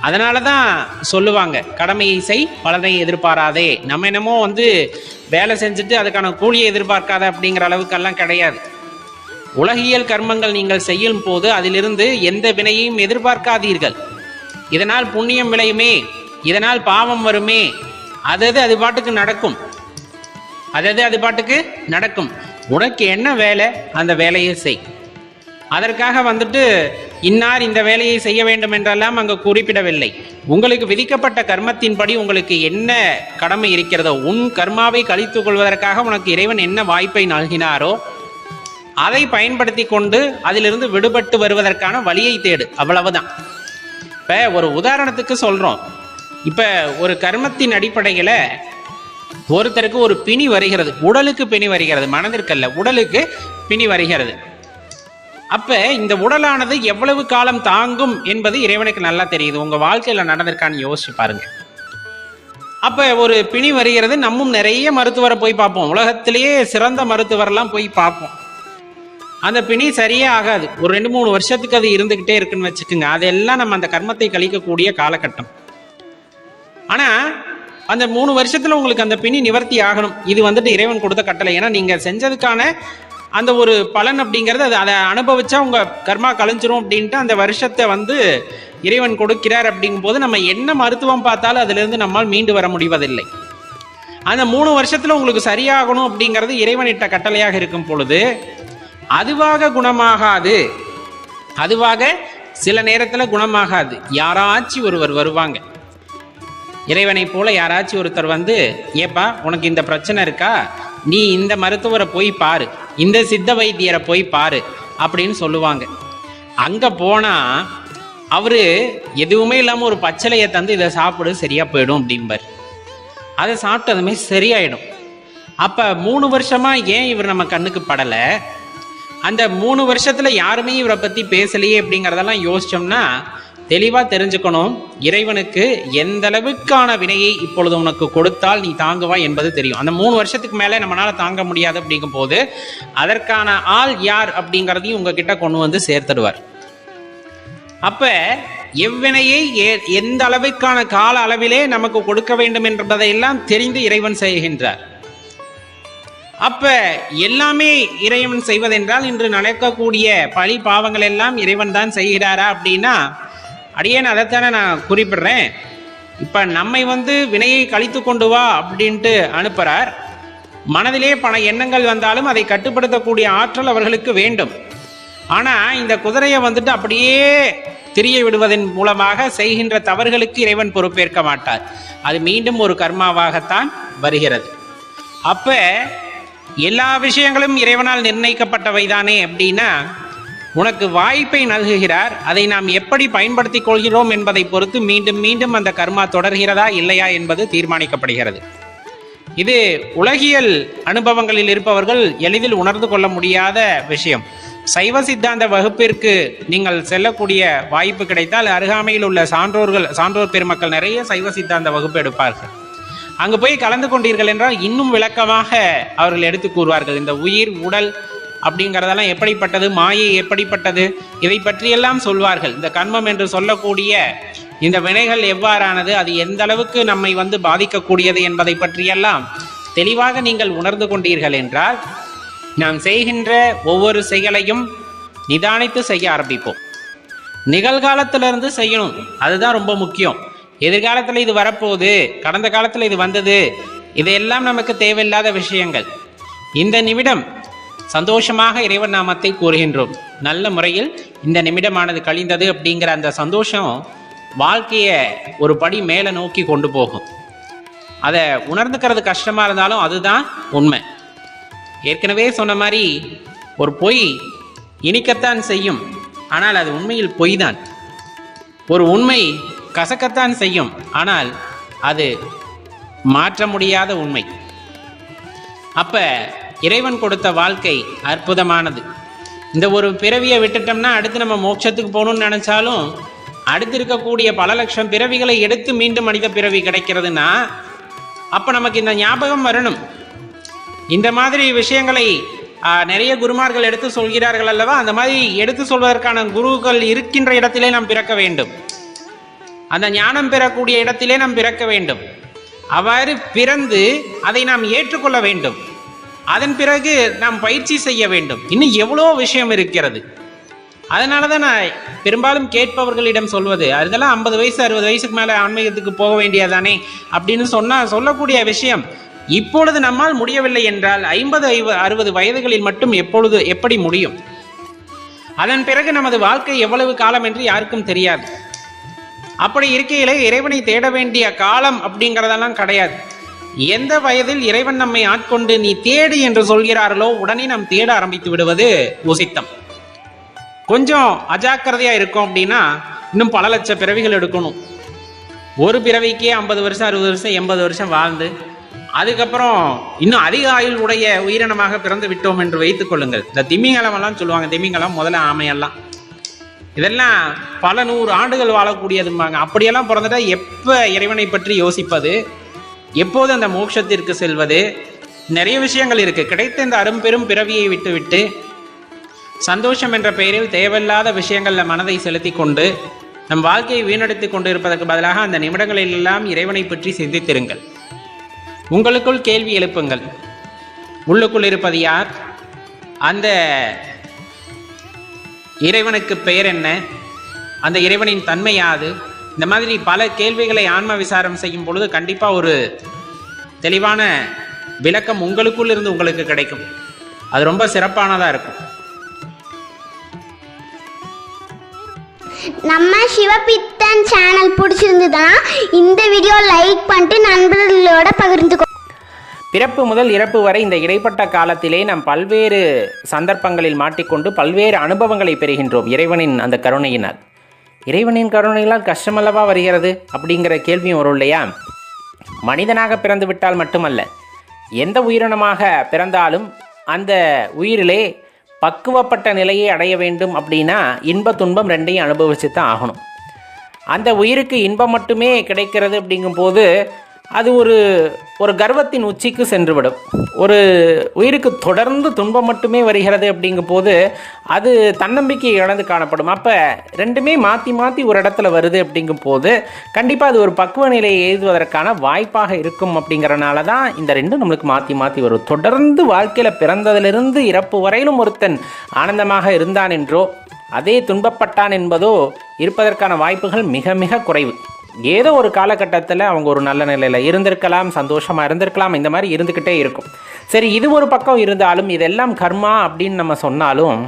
அதனால தான் சொல்லுவாங்க, கடமையை செய், பலனை எதிர்பாராதே. நம்ம என்னமோ வேலை செஞ்சுட்டு அதுக்கான கூலியை எதிர்பார்க்காத அப்படிங்கிற அளவுக்கெல்லாம் கிடையாது. உலகியல் கர்மங்கள் நீங்கள் செய்யும் போது அதிலிருந்து எந்த வினையையும் எதிர்பார்க்காதீர்கள். இதனால் புண்ணியம் விளையுமே, இதனால் பாவம் வருமே, அது பாட்டுக்கு நடக்கும். அது பாட்டுக்கு நடக்கும். உனக்கு என்ன வேலை அந்த வேலையை செய். அதற்காக இன்னார் இந்த வேலையை செய்ய வேண்டும் என்றெல்லாம் அங்கு குறிப்பிடவில்லை. உங்களுக்கு விதிக்கப்பட்ட கர்மத்தின்படி உங்களுக்கு என்ன கடமை இருக்கிறதோ, உன் கர்மாவை கழித்துக் கொள்வதற்காக உனக்கு இறைவன் என்ன வாய்ப்பை நல்கினாரோ அதை பயன்படுத்தி கொண்டு அதிலிருந்து விடுபட்டு வருவதற்கான வழியை தேடு, அவ்வளவுதான். இப்ப ஒரு உதாரணத்துக்கு சொல்றோம். இப்ப ஒரு கர்மத்தின் அடிப்படையில ஒருத்தருக்கு ஒரு பிணி வருகிறது, உடலுக்கு பிணி வருகிறது, மனதிற்கல்ல, உடலுக்கு பிணி வருகிறது. அப்ப இந்த உடலானது எவ்வளவு காலம் தாங்கும் என்பது இறைவனுக்கு நல்லா தெரியுது. உங்க வாழ்க்கையில நடந்திருக்கான்னு யோசிச்சு பாருங்க. அப்ப ஒரு பிணி வருகிறது, நம்மும் நிறைய மருத்துவரை போய் பார்ப்போம், உலகத்திலேயே சிறந்த மருத்துவரெல்லாம் போய் பார்ப்போம். அந்த பிணி சரியே ஆகாது. ஒரு 2-3 வருஷத்துக்கு அது இருந்துகிட்டே இருக்குன்னு வச்சுக்கோங்க. அதெல்லாம் நம்ம அந்த கர்மத்தை கழிக்கக்கூடிய காலகட்டம். ஆனா அந்த 3 வருஷத்துல உங்களுக்கு அந்த பிணி நிவர்த்தி ஆகணும். இது இறைவன் கொடுத்த கட்டளை. ஏன்னா நீங்க செஞ்சதுக்கான அந்த ஒரு பலன் அப்படிங்கிறது, அதை அனுபவிச்சா உங்க கர்மா கழிஞ்சிரும் அப்படின்ட்டு அந்த வருஷத்தை இறைவன் கொடுக்கிறார். அப்படிங்கும் போது நம்ம என்ன மருத்துவம் பார்த்தாலும் அதுல இருந்து நம்மால் மீண்டு வர முடிவதில்லை. அந்த 3 வருஷத்துல உங்களுக்கு சரியாகணும் அப்படிங்கிறது இறைவனிட்ட கட்டளையாக இருக்கும் பொழுது அதுவாக குணமாகாது. அதுவாக சில நேரத்துல குணமாகாது. யாராச்சும் ஒருவர் வருவாங்க, இறைவனை போல யாராச்சும் ஒருத்தர் ஏப்பா உனக்கு இந்த பிரச்சனை இருக்கா, நீ இந்த மருத்துவரை போய் பாரு, இந்த சித்த வைத்தியரை போய் பாரு அப்படின்னு சொல்லுவாங்க. அங்க போனா அவரு எதுவுமே இல்லாம ஒரு பச்சளையை தந்து இதை சாப்பிடு சரியா போயிடும் அப்படிம்பார். அதை சாப்பிட்டதுமே சரியாயிடும். அப்போ 3 வருஷமாக ஏன் இவர் நம்ம கண்ணுக்கு படலை, அந்த 3 வருஷத்தில் யாருமே இவரை பற்றி பேசலையே அப்படிங்கிறதெல்லாம் யோசிச்சோம்னா தெளிவாக தெரிஞ்சுக்கணும், இறைவனுக்கு எந்த அளவுக்கான வினையை இப்பொழுது உனக்கு கொடுத்தால் நீ தாங்குவாய் என்பது தெரியும். அந்த 3 வருஷத்துக்கு மேலே நம்மளால் தாங்க முடியாது அப்படிங்கும் போது அதற்கான ஆள் யார் அப்படிங்கிறதையும் உங்ககிட்ட கொண்டு வந்து சேர்த்துடுவார். அப்போ எவ்வினையை எந்த அளவுக்கான கால அளவிலே நமக்கு கொடுக்க வேண்டும் என்பதையெல்லாம் தெரிந்து இறைவன் செய்கின்றார். அப்ப எல்லாமே இறைவன் செய்வதென்றால் இன்று நடக்கக்கூடிய பழி பாவங்கள் எல்லாம் இறைவன் தான் செய்கிறாரா அப்படின்னா அடியேன் அதைத்தானே நான் குறிப்பிடுறேன். இப்ப நம்மை வினையை கழித்து கொண்டு வா அப்படின்ட்டு அனுப்புறார். மனதிலே பல எண்ணங்கள் வந்தாலும் அதை கட்டுப்படுத்தக்கூடிய ஆற்றல் அவர்களுக்கு வேண்டும். ஆனா இந்த குதிரையை அப்படியே திரிய விடுவதன் மூலமாக செய்கின்ற தவறுகளுக்கு இறைவன் பொறுப்பேற்க மாட்டார். அது மீண்டும் ஒரு கர்மாவாகத்தான் வருகிறது. அப்ப எல்லா விஷயங்களும் இறைவனால் நிர்ணயிக்கப்பட்டவைதானே அப்படின்னா உனக்கு வாய்ப்பை நல்குகிறார். அதை நாம் எப்படி பயன்படுத்திக் கொள்கிறோம் என்பதை பொறுத்து மீண்டும் மீண்டும் அந்த கர்மா தொடர்கிறதா இல்லையா என்பது தீர்மானிக்கப்படுகிறது. இது உலகியல் அனுபவங்களில் இருப்பவர்கள் எளிதில் உணர்ந்து கொள்ள முடியாத விஷயம். சைவ சித்தாந்த வகுப்பிற்கு நீங்கள் செல்லக்கூடிய வாய்ப்பு கிடைத்தால் அருகாமையில் உள்ள சான்றோர் பெருமக்கள் நிறைய சைவ சித்தாந்த வகுப்பு எடுப்பார்கள். அங்கு போய் கலந்து கொண்டீர்கள் என்றால் இன்னும் விளக்கமாக அவர்கள் எடுத்து கூறுவார்கள். இந்த உயிர் உடல் அப்படிங்கிறதெல்லாம் எப்படிப்பட்டது, மாயை எப்படிப்பட்டது, இதை பற்றியெல்லாம் சொல்வார்கள். இந்த கர்மம் என்று சொல்லக்கூடிய இந்த வினைகள் எவ்வாறானது, அது எந்த அளவுக்கு நம்மை பாதிக்கக்கூடியது என்பதை பற்றியெல்லாம் தெளிவாக நீங்கள் உணர்ந்து கொண்டீர்கள் என்றால் நாம் செய்கின்ற ஒவ்வொரு செயலையும் நிதானித்து செய்ய ஆரம்பிப்போம். நிகழ்காலத்திலிருந்து செய்யணும், அதுதான் ரொம்ப முக்கியம். எதிர்காலத்தில் இது வரப்போகுது, கடந்த காலத்தில் இது வந்தது, இதையெல்லாம் நமக்கு தேவையில்லாத விஷயங்கள். இந்த நிமிடம் சந்தோஷமாக இறைவன் நாமத்தை கூறுகின்றோம். நல்ல முறையில் இந்த நிமிடமானது கழிந்தது அப்படிங்கிற அந்த சந்தோஷம் வாழ்க்கையை ஒரு படி மேலே நோக்கி கொண்டு போகும். அதை உணர்ந்துக்கிறது கஷ்டமாக இருந்தாலும் அதுதான் உண்மை. ஏற்கனவே சொன்ன மாதிரி ஒரு பொய் இனிக்கத்தான் செய்யும், ஆனால் அது உண்மையில் பொய் தான். ஒரு உண்மை கசக்கத்தான் செய்யும், ஆனால் அது மாற்ற முடியாத உண்மை. அப்ப இறைவன் கொடுத்த வாழ்க்கை அற்புதமானது. இந்த ஒரு பிறவியை விட்டுட்டோம்னா அடுத்து நம்ம மோட்சத்துக்கு போகணும்னு நினைச்சாலும் அடுத்து இருக்கக்கூடிய பல லட்சம் பிறவிகளை எடுத்து மீண்டும் மனித பிறவி கிடைக்கிறதுனா அப்ப நமக்கு இந்த ஞாபகம் வரணும். இந்த மாதிரி விஷயங்களை நிறைய குருமார்கள் எடுத்து சொல்கிறார்கள் அல்லவா, அந்த மாதிரி எடுத்து சொல்வதற்கான குருக்கள் இருக்கின்ற இடத்திலே நாம் பிறக்க வேண்டும். அந்த ஞானம் பெறக்கூடிய இடத்திலே நாம் பிறக்க வேண்டும். அவ்வாறு பிறந்து அதை நாம் ஏற்றுக்கொள்ள வேண்டும். அதன் பிறகு நாம் பயிற்சி செய்ய வேண்டும். இன்னும் எவ்வளோ விஷயம் இருக்கிறது. அதனால தான் நான் பெரும்பாலும் கேட்பவர்களிடம் சொல்வது, அதெல்லாம் 50 வயசு 60 வயசுக்கு மேலே ஆன்மீகத்துக்கு போக வேண்டியதானே அப்படின்னு சொல்லக்கூடிய விஷயம். இப்பொழுது நம்மால் முடியவில்லை என்றால் 50 60 வயதுகளில் மட்டும் எப்படி முடியும்? அதன் பிறகு நமது வாழ்க்கை எவ்வளவு காலம் என்று யாருக்கும் தெரியாது. அப்படி இருக்கையிலே இறைவனை தேட வேண்டிய காலம் அப்படிங்கிறதெல்லாம் கிடையாது. எந்த வயதில் இறைவன் நம்மை ஆட்கொண்டு நீ தேடு என்று சொல்கிறார்களோ உடனே நாம் தேட ஆரம்பித்து விடுவது உசித்தம். கொஞ்சம் அஜாக்கிரதையா இருக்கும் அப்படின்னா இன்னும் பல லட்ச பிறவிகள் எடுக்கணும். ஒரு பிறவிக்கே 50 வருஷம் 60 வருஷம் 80 வருஷம் வாழ்ந்து அதுக்கப்புறம் இன்னும் அதிக ஆயுள் உடைய உயிரினமாக பிறந்து விட்டோம் என்று வைத்துக் கொள்ளுங்கள். இந்த திமிங்கலம் எல்லாம் சொல்லுவாங்க, திமிங்கலம் முதல்ல ஆமையெல்லாம், இதெல்லாம் பல 100 ஆண்டுகள் வாழக்கூடியதும்பாங்க. அப்படியெல்லாம் பிறந்துட்டா எப்போ இறைவனை பற்றி யோசிப்பது, எப்போது அந்த மோட்சத்திற்கு செல்வது, நிறைய விஷயங்கள் இருக்கு. கிடைத்த இந்த அரும்பெரும் பிறவியை விட்டுவிட்டு சந்தோஷம் என்ற பெயரில் தேவையில்லாத விஷயங்களில் மனதை செலுத்தி கொண்டு நம் வாழ்க்கையை வீணடித்து கொண்டு இருப்பதற்கு பதிலாக அந்த நிமிடங்களில் எல்லாம் இறைவனை பற்றி சிந்தித்திருங்கள். உங்களுக்குள் கேள்வி எழுப்புங்கள். உள்ளுக்குள் இருப்பது யார்? அந்த இறைவனுக்கு பெயர் என்ன? அந்த இறைவனின் தன்மை யாது? இந்த மாதிரி பல கேள்விகளை ஆன்ம விசாரம் செய்யும் பொழுது கண்டிப்பாக ஒரு தெளிவான விளக்கம் உங்களுக்குள் இருந்து உங்களுக்கு கிடைக்கும். அது ரொம்ப சிறப்பானதாக இருக்கும். நம்ம சிவபித்தன் சேனல் பிடிச்சிருந்ததுன்னா இந்த வீடியோ லைக் பண்ணிட்டு நண்பர்களோட பகிர்ந்துக்கோ. பிறப்பு முதல் இறப்பு வரை இந்த இடைப்பட்ட காலத்திலே நாம் பல்வேறு சந்தர்ப்பங்களில் மாட்டிக்கொண்டு பல்வேறு அனுபவங்களை பெறுகின்றோம் இறைவனின் அந்த கருணையினால். இறைவனின் கருணையினால் கஷ்டமல்லவா வருகிறது அப்படிங்கிற கேள்வியும் வரும் இல்லையா? மனிதனாக பிறந்து விட்டால் மட்டுமல்ல, எந்த உயிரினமாக பிறந்தாலும் அந்த உயிரிலே பக்குவப்பட்ட நிலையை அடைய வேண்டும் அப்படின்னா இன்ப துன்பம் ரெண்டையும் அனுபவிச்சு தான் ஆகணும். அந்த உயிருக்கு இன்பம் மட்டுமே கிடைக்கிறது அப்படிங்கும்போது அது ஒரு கர்வத்தின் உச்சிக்கு சென்றுவிடும். ஒரு உயிருக்கு தொடர்ந்து துன்பம் மட்டுமே வருகிறது அப்படிங்கும்போது அது தன்னம்பிக்கை இழந்து காணப்படும். அப்போ ரெண்டுமே மாற்றி மாற்றி ஒரு இடத்துல வருது அப்படிங்கும்போது கண்டிப்பாக அது ஒரு பக்குவ நிலையை எழுதுவதற்கான வாய்ப்பாக இருக்கும். அப்படிங்கிறனால தான் இந்த ரெண்டும் நம்மளுக்கு மாற்றி மாற்றி வரும். தொடர்ந்து வாழ்க்கையில் பிறந்ததிலிருந்து இறப்பு வரையிலும் ஒருத்தன் ஆனந்தமாக இருந்தான் என்றோ அதே துன்பப்பட்டான் என்பதோ இருப்பதற்கான வாய்ப்புகள் மிக மிக குறைவு. ஏதோ ஒரு காலகட்டத்தில் அவங்க ஒரு நல்ல நிலையில் இருந்திருக்கலாம், சந்தோஷமாக இருந்திருக்கலாம், இந்த மாதிரி இருந்துக்கிட்டே இருக்கும். சரி, இது ஒரு பக்கம் இருந்தாலும் இதெல்லாம் கர்மா அப்படின்னு நம்ம சொன்னாலும்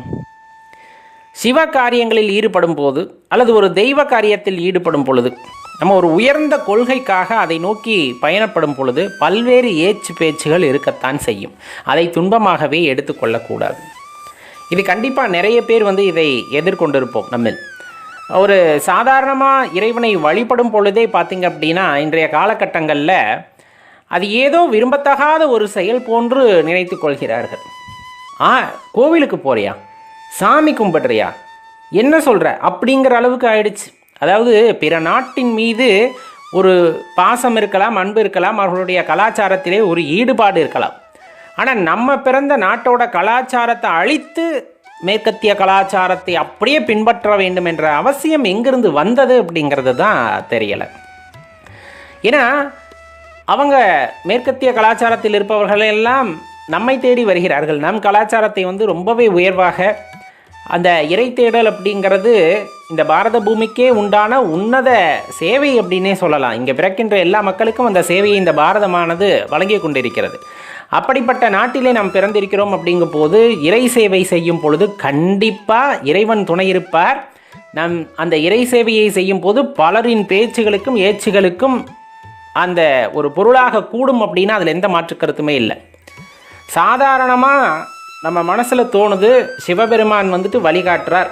சிவ காரியங்களில் ஈடுபடும் போது அல்லது ஒரு தெய்வ காரியத்தில் ஈடுபடும் பொழுது நம்ம ஒரு உயர்ந்த கொள்கைக்காக அதை நோக்கி பயணப்படும் பொழுது பல்வேறு ஏச்சு பேச்சுகள் இருக்கத்தான் செய்யும். அதை துன்பமாகவே எடுத்துக்கொள்ளக்கூடாது. இது கண்டிப்பாக நிறைய பேர் இதை எதிர்கொண்டிருப்போம். நம்ம ஒரு சாதாரணமாக இறைவனை வழிபடும் பொழுதே பார்த்திங்க அப்படின்னா இன்றைய காலகட்டங்களில் அது ஏதோ விரும்பத்தகாத ஒரு செயல் போன்று நினைத்து கொள்கிறார்கள். கோவிலுக்கு போறியா, சாமி கும்பிட்றியா, என்ன சொல்கிற அப்படிங்கிற அளவுக்கு ஆயிடுச்சு. அதாவது பிற நாட்டின் மீது ஒரு பாசம் இருக்கலாம், அன்பு இருக்கலாம், அவர்களுடைய கலாச்சாரத்திலே ஒரு ஈடுபாடு இருக்கலாம். ஆனால் நம்ம பிறந்த நாட்டோட கலாச்சாரத்தை அழித்து மேற்கத்திய கலாச்சாரத்தை அப்படியே பின்பற்ற வேண்டும் என்ற அவசியம் எங்கிருந்து வந்தது அப்படிங்கிறது தான் தெரியலை. ஏன்னா அவங்க மேற்கத்திய கலாச்சாரத்தில் இருப்பவர்களெல்லாம் நம்மை தேடி வருகிறார்கள். நம் கலாச்சாரத்தை ரொம்பவே உயர்வாக அந்த இறை தேடல் அப்படிங்கிறது இந்த பாரத பூமிக்கே உண்டான உன்னத சேவை அப்படின்னே சொல்லலாம். இங்கே பிறக்கின்ற எல்லா மக்களுக்கும் அந்த சேவையை இந்த பாரதமானது வழங்கி கொண்டிருக்கிறது. அப்படிப்பட்ட நாட்டிலே நாம் பிறந்திருக்கிறோம் அப்படிங்கும் போது இறை சேவை செய்யும் பொழுது கண்டிப்பாக இறைவன் துணை இருப்பார். நம் அந்த இறை சேவையை செய்யும் போது பலரின் பேச்சுகளுக்கும் ஏச்சுகளுக்கும் அந்த ஒரு பொருளாக கூடும் அப்படின்னா அதில் எந்த மாற்று கருத்துமே இல்லை. சாதாரணமாக நம்ம மனசில் தோணுது, சிவபெருமான் வழிகாட்டுறார்,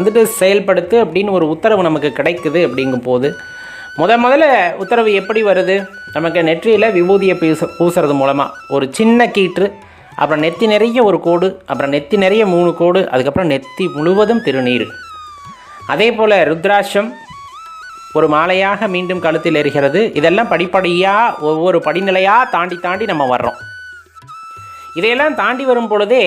இதை செயல்படுத்து அப்படின்னு ஒரு உத்தரவு நமக்கு கிடைக்குது அப்படிங்கும் போது முதல்ல உத்தரவு எப்படி வருது? நமக்கு நெற்றியில் விபூதியை பூசுறது மூலமாக ஒரு சின்ன கீற்று, அப்புறம் நெத்தி நிறைய ஒரு கோடு, அப்புறம் நெத்தி நிறைய 3 கோடு, அதுக்கப்புறம் நெத்தி முழுவதும் திருநீர். அதே போல் ருத்ராட்சம் ஒரு மாலையாக மீண்டும் கழுத்தில் எரிகிறது. இதெல்லாம் படிப்படியாக ஒவ்வொரு படிநிலையாக தாண்டி தாண்டி நம்ம வர்றோம். இதையெல்லாம் தாண்டி வரும் பொழுதே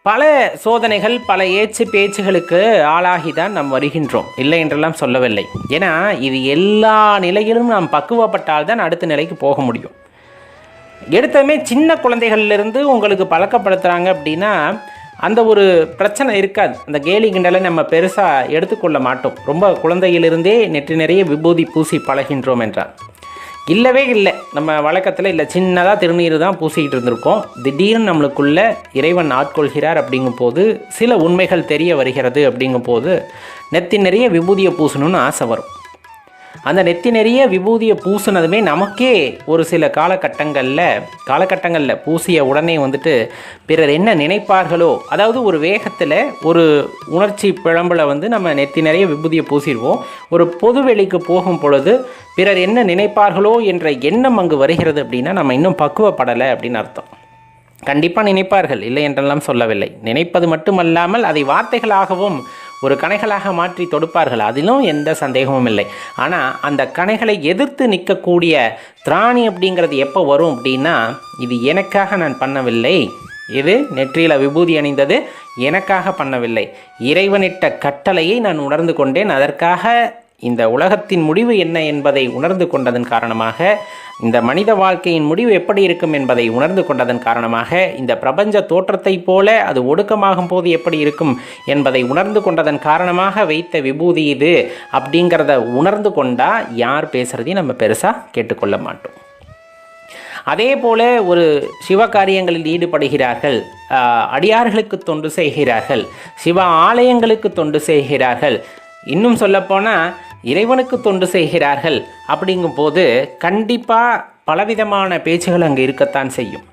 பல சோதனைகள், பல ஏச்சு பேச்சுகளுக்கு ஆளாகி தான் நாம் வருகின்றோம். இல்லை என்றெல்லாம் சொல்லவில்லை. ஏன்னா இது எல்லா நிலையிலும் நாம் பக்குவப்பட்டால் தான் அடுத்த நிலைக்கு போக முடியும். எடுத்ததுமே சின்ன குழந்தைகள்லேருந்து உங்களுக்கு பழக்கப்படுத்துகிறாங்க அப்படின்னா அந்த ஒரு பிரச்சனை இருக்காது. அந்த கேலி கிண்டலை நம்ம பெருசாக எடுத்துக்கொள்ள மாட்டோம். ரொம்ப குழந்தையிலிருந்தே நெற்றி நிறைய விபூதி பூசி பழகின்றோம் என்றால் இல்லவே இல்லை. நம்ம வழக்கத்தில் இல்லை, சின்னதாக திருநீர் தான் பூசிக்கிட்டு இருந்திருக்கோம். திடீர்னு நம்மளுக்குள்ள இறைவன் ஆட்கொள்கிறார் அப்படிங்கும் போது சில உண்மைகள் தெரிய வருகிறது. அப்படிங்கும் போது நெத்தி நிறைய விபூதியை பூசணும்னு ஆசை வரும். அந்த நெத்தி நிறைய விபூதியை பூசினதுமே நமக்கே ஒரு சில காலகட்டங்களில் பூசிய உடனே பிறர் என்ன நினைப்பார்களோ, அதாவது ஒரு வேகத்தில் ஒரு உணர்ச்சி பிழம்பில் நம்ம நெத்தி நிறைய விபூதியை பூசிடுவோம். ஒரு பொது வெளிக்கு போகும் பொழுது பிறர் என்ன நினைப்பார்களோ என்ற எண்ணம் அங்கு வருகிறது அப்படின்னா நம்ம இன்னும் பக்குவப்படலை அப்படின்னு அர்த்தம். கண்டிப்பாக நினைப்பார்கள், இல்லை என்றெல்லாம் சொல்லவில்லை. நினைப்பது மட்டுமல்லாமல் அதை வார்த்தைகளாகவும் ஒரு கணைகளாக மாற்றி தொடுப்பார்கள், அதிலும் எந்த சந்தேகமும் இல்லை. ஆனால் அந்த கணைகளை எதிர்த்து நிற்கக்கூடிய திராணி அப்படிங்கிறது எப்போ வரும் அப்படின்னா, இது எனக்காக நான் பண்ணவில்லை, இது நெற்றியில் விபூதி அணிந்தது எனக்காக பண்ணவில்லை, இறைவனிட்ட கட்டளையை நான் உணர்ந்து கொண்டேன், அதற்காக இந்த உலகத்தின் முடிவு என்ன என்பதை உணர்ந்து கொண்டதன் காரணமாக, இந்த மனித வாழ்க்கையின் முடிவு எப்படி இருக்கும் என்பதை உணர்ந்து கொண்டதன் காரணமாக, இந்த பிரபஞ்ச தோற்றத்தை போல அது ஒடுக்கமாகும் போது எப்படி இருக்கும் என்பதை உணர்ந்து கொண்டதன் காரணமாக வைத்த விபூதி இது அப்படிங்கிறத உணர்ந்து கொண்டால் யார் பேசுகிறதையும் நம்ம பெருசாக கேட்டுக்கொள்ள மாட்டோம். அதே போல ஒரு சிவ காரியங்களில் ஈடுபடுகிறார்கள், அடியார்களுக்கு தொண்டு செய்கிறார்கள், சிவ ஆலயங்களுக்கு தொண்டு செய்கிறார்கள், இன்னும் சொல்லப்போனால் இறைவனுக்கு தொண்டு செய்கிறார்கள். அப்படிங்கும்போது கண்டிப்பாக பலவிதமான பேச்சுகள் அங்கே இருக்கத்தான் செய்யும்.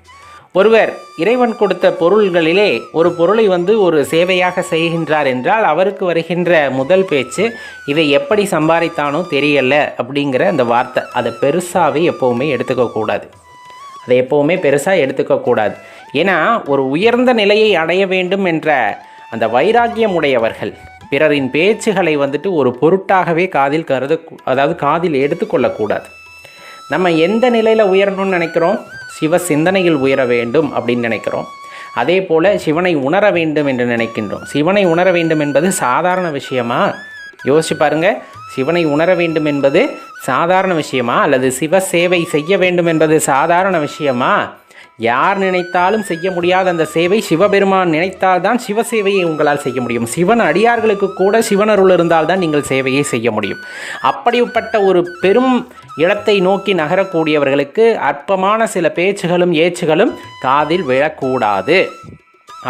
ஒருவர் இறைவன் கொடுத்த பொருள்களிலே ஒரு பொருளை ஒரு சேவையாக செய்கின்றார் என்றால் அவருக்கு வருகின்ற முதல் பேச்சு, இதை எப்படி சம்பாதித்தானோ தெரியல அப்படிங்கிற அந்த வார்த்தை. அதை பெருசாகவே எப்போவுமே எடுத்துக்கக்கூடாது. அதை எப்போவுமே பெருசாக எடுத்துக்கக்கூடாது. ஏன்னா ஒரு உயர்ந்த நிலையை அடைய வேண்டும் என்ற அந்த வைராக்கியம் உடையவர்கள் பிறரின் பேச்சுகளை வந்துட்டு ஒரு பொருட்டாகவே காதில் எடுத்துக்கொள்ளக்கூடாது. நம்ம எந்த நிலையில் உயரணும்னு நினைக்கிறோம்? சிவ சிந்தனையில் உயர வேண்டும் அப்படின்னு நினைக்கிறோம். அதே போல் சிவனை உணர வேண்டும் என்று நினைக்கின்றோம். சிவனை உணர வேண்டும் என்பது சாதாரண விஷயமா? யோசிச்சு பாருங்க. சிவனை உணர வேண்டும் என்பது சாதாரண விஷயமா? அல்லது சிவ சேவை செய்ய வேண்டும் என்பது சாதாரண விஷயமா? யார் நினைத்தாலும் செய்ய முடியாத அந்த சேவை சிவபெருமான் நினைத்தால்தான் சிவ சேவையை உங்களால் செய்ய முடியும். சிவன் அடியார்களுக்கு கூட சிவனருள் இருந்தால்தான் நீங்கள் சேவையை செய்ய முடியும். அப்படிப்பட்ட ஒரு பெரும் இடத்தை நோக்கி நகரக்கூடியவர்களுக்கு அற்பமான சில பேச்சுகளும் ஏச்சுகளும் காதில் விழக்கூடாது.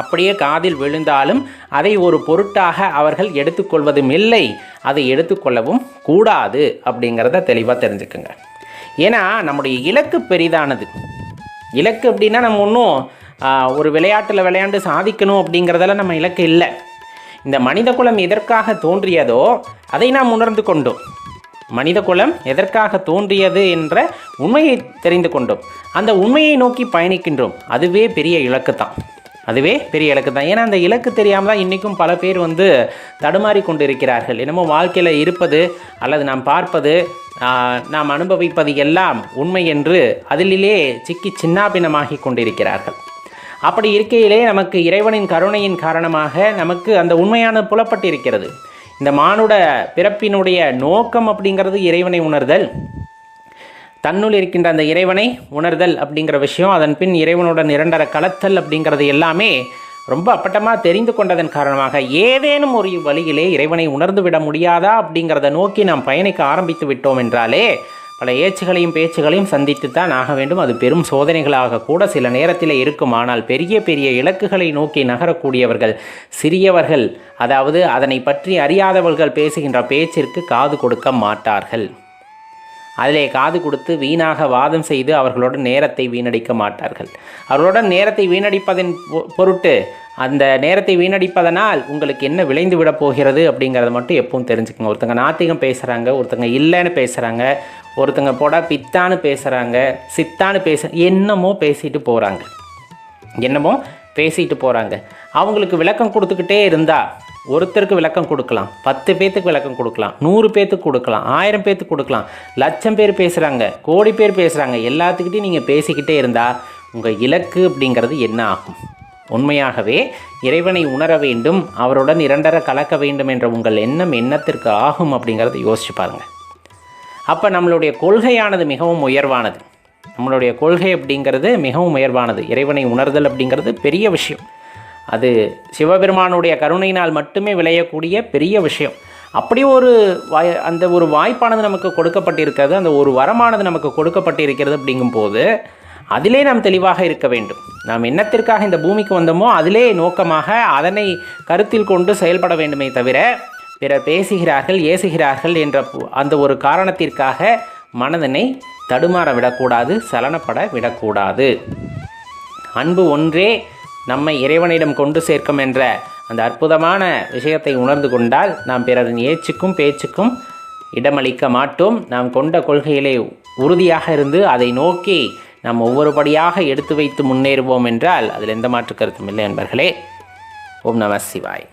அப்படியே காதில் விழுந்தாலும் அதை ஒரு பொருட்டாக அவர்கள் எடுத்துக்கொள்வதும் இல்லை, அதை எடுத்துக்கொள்ளவும் கூடாது அப்படிங்கிறத தெளிவாக தெரிஞ்சுக்குங்க. ஏன்னா நம்முடைய இலக்கு பெரிதானது. இலக்கு அப்படின்னா நம்ம ஒன்றும் ஒரு விளையாட்டில் விளையாண்டு சாதிக்கணும் அப்படிங்கிறதெல்லாம் நம்ம இலக்கு இல்லை. இந்த மனித குலம் எதற்காக தோன்றியதோ அதை நாம் உணர்ந்து கொண்டோம். மனித குலம் எதற்காக தோன்றியது என்ற உண்மையை தெரிந்து கொண்டோம். அந்த உண்மையை நோக்கி பயணிக்கின்றோம். அதுவே பெரிய இலக்கு தான். ஏன்னா அந்த இலக்கு தெரியாமல் தான் இன்றைக்கும் பல பேர் தடுமாறி கொண்டு இருக்கிறார்கள். என்னமோ வாழ்க்கையில் இருப்பது அல்லது நாம் பார்ப்பது நாம் அனுபவிப்பது எல்லாம் உண்மை என்று அதிலே சிக்கி சின்னாபின்னமாகி கொண்டிருக்கிறார்கள். அப்படி இருக்கையிலே நமக்கு இறைவனின் கருணையின் காரணமாக நமக்கு அந்த உண்மையான புலப்பட்டிருக்கிறது. இந்த மானுட பிறப்பினுடைய நோக்கம் அப்படிங்கிறது இறைவனை உணர்தல், தன்னுள் இருக்கின்ற அந்த இறைவனை உணர்தல் அப்படிங்கிற விஷயம், அதன் பின் இறைவனுடன் இரண்டர கலத்தல் அப்படிங்கிறது எல்லாமே ரொம்ப அப்பட்டமாக தெரிந்து கொண்டதன் காரணமாக ஏதேனும் ஒரு வழியிலே இறைவனை உணர்ந்து விட முடியாதா அப்படிங்கிறத நோக்கி நாம் பயணிக்க ஆரம்பித்து விட்டோம் என்றாலே பல ஏச்சுகளையும் பேச்சுகளையும் சந்தித்து தான் ஆக வேண்டும். அது பெரும் சோதனைகளாக கூட சில நேரத்தில் இருக்கும். ஆனால் பெரிய பெரிய இலக்குகளை நோக்கி நகரக்கூடியவர்கள் சிறியவர்கள், அதாவது அதனை பற்றி அறியாதவர்கள் பேசுகின்ற பேச்சிற்கு காது கொடுக்க மாட்டார்கள். அதிலே காது கொடுத்து வீணாக வாதம் செய்து அவர்களோட நேரத்தை வீணடிக்க மாட்டார்கள். அவர்களோட நேரத்தை வீணடிப்பதன் பொருட்டு அந்த நேரத்தை வீணடிப்பதனால் உங்களுக்கு என்ன விளைந்து விட போகிறது அப்படிங்கிறத மட்டும் எப்பவும் தெரிஞ்சுக்கோங்க. ஒருத்தங்க நாத்திகம் பேசுகிறாங்க, ஒருத்தங்க இல்லைன்னு பேசுகிறாங்க, ஒருத்தங்க போடா பித்தான்னு பேசுகிறாங்க, சித்தான்னு என்னமோ பேசிட்டு போகிறாங்க. அவங்களுக்கு விளக்கம் கொடுத்துக்கிட்டே இருந்தால் ஒருத்தருக்கு விளக்கம் கொடுக்கலாம், 10 பேத்துக்கு விளக்கம் கொடுக்கலாம், 100 பேத்துக்கு கொடுக்கலாம், 1000 பேத்துக்கு கொடுக்கலாம், 1,00,000 பேர் பேசுகிறாங்க, கோடி பேர் பேசுகிறாங்க. எல்லாத்துக்கிட்டையும் நீங்கள் பேசிக்கிட்டே இருந்தால் உங்கள் இலக்கு அப்படிங்கிறது என்ன ஆகும்? உண்மையாகவே இறைவனை உணர வேண்டும், அவருடன் இரண்டர கலக்க வேண்டும் என்ற உங்கள் எண்ணத்திற்கு ஆகும் அப்படிங்கிறத யோசிச்சு பாருங்கள். அப்போ நம்மளுடைய கொள்கையானது மிகவும் உயர்வானது. நம்மளுடைய கொள்கை அப்படிங்கிறது மிகவும் உயர்வானது. இறைவனை உணர்தல் அப்படிங்கிறது பெரிய விஷயம். அது சிவபெருமானுடைய கருணையினால் மட்டுமே விளையக்கூடிய பெரிய விஷயம். அப்படி அந்த ஒரு வாய்ப்பானது நமக்கு கொடுக்கப்பட்டிருக்கிறது, அந்த ஒரு வரமானது நமக்கு கொடுக்கப்பட்டிருக்கிறது. அப்படிங்கும்போது அதிலே நாம் தெளிவாக இருக்க வேண்டும். நாம் என்னத்திற்காக இந்த பூமிக்கு வந்தோமோ அதிலே நோக்கமாக அதனை கருத்தில் கொண்டு செயல்பட வேண்டுமே தவிர பிறர் பேசுகிறார்கள், ஏசுகிறார்கள் என்ற அந்த ஒரு காரணத்திற்காக மனதனை தடுமாற விடக்கூடாது, சலனப்பட விடக்கூடாது. அன்பு ஒன்றே நம்மை இறைவனிடம் கொண்டு சேர்க்கும் என்ற அந்த அற்புதமான விஷயத்தை உணர்ந்து கொண்டால் நாம் பிறரின் ஏச்சுக்கும் பேச்சுக்கும் இடமளிக்க மாட்டோம். நாம் கொண்ட கொள்கையிலே உறுதியாக இருந்து அதை நோக்கி நாம் ஒவ்வொரு படியாக எடுத்து வைத்து முன்னேறுவோம் என்றால் அதில் எந்த மாற்று கருத்தும் இல்லை. நண்பர்களே, ஓம் நம சிவாய்.